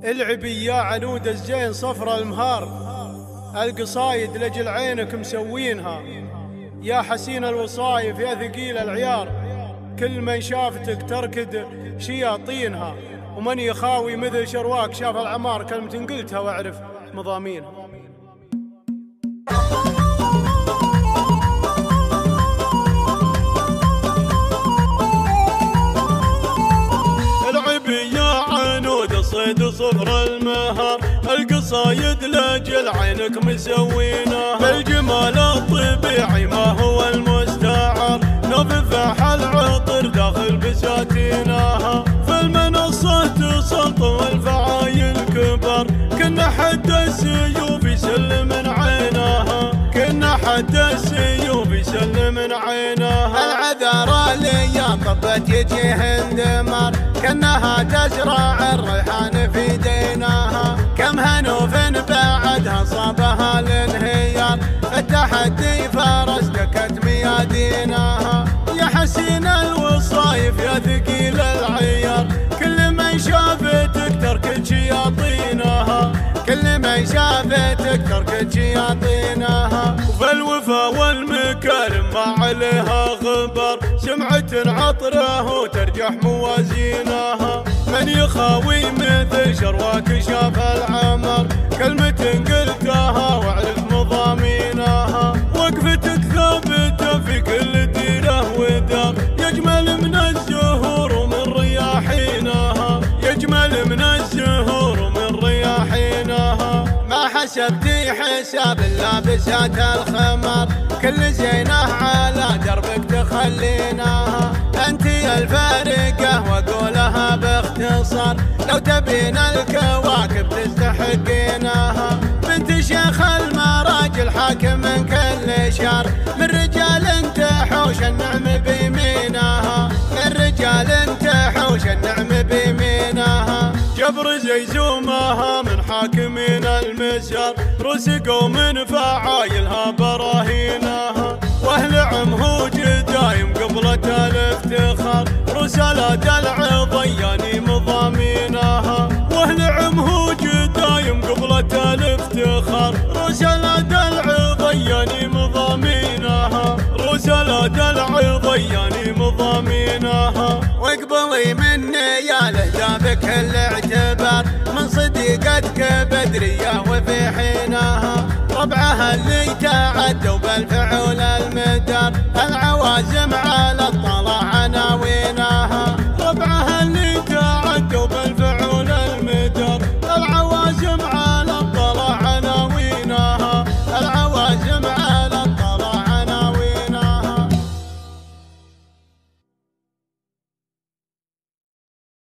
العبي يا عنود الزين صفر المهار، القصايد لجل عينك مسوينها. يا حسين الوصايف يا ثقيل العيار، كل من شافتك تركد شياطينها. ومن يخاوي مثل شرواك شاف العمار، كلمة قلتها واعرف مضامينها. صيد صفر المهار، القصايد لاجل عينك مسوينها. بالجمال الطبيعي ما هو المستعار، نففح العطر داخل بساتينها. في المنصة تسلط والفعايل كبر، كنا حد السيوف يسلم من عينها. كنا حد السيوف يسلم من عينها. العذارى اللي طبت يجيه اندمار، كأنها تزرع الريحان في دينها. كم هنوف بعدها صابها الانهيار، التحدي فرس دكت ميادينها. يا حسين الوصايف يا ثقيل العيار، كل من شافتك تركت شياطينها. كل من شافتك تركت شياطينها. وفي الوفا والمكارم ما عليها غبار، سمعة عطره وترجح موازينها. من يخاوي مثل شرواك شاف العمر، كلمة قلتها واعرف مضامينها. وقفتك ثابتة في كل ديره ودار، يجمل من الزهور ومن رياحينها. يجمل من الزهور ومن رياحينها. ما حسبتي حساب اللابسات الخمر، كل زينه على دربك تخليناها. انتي الفارقة واقولها باختصار، لو تبين الكواكب تستحقينها. بنت شيخ المراجل حاكم من كل شر، من رجال تحوش النعم بيمينها. من رجال تحوش النعم بيمينها. جبر زيزومها من حاكمين المسيار، رسقوا من فعايلها براهينها. واهل عمهوج دايم قبلة الافتخار، رسالات العضياني مضامينها. واهل عمهوج دايم قبلة الافتخار، رسالات العضياني مضامينها. رسالات العضياني مضامينها. واقبلي مني يا لهجة بكل اعتبار، من صديقتك بدرية وفي حينها. ربعها اللي تعدوا بالفعول المدار، العوازم على الطاولة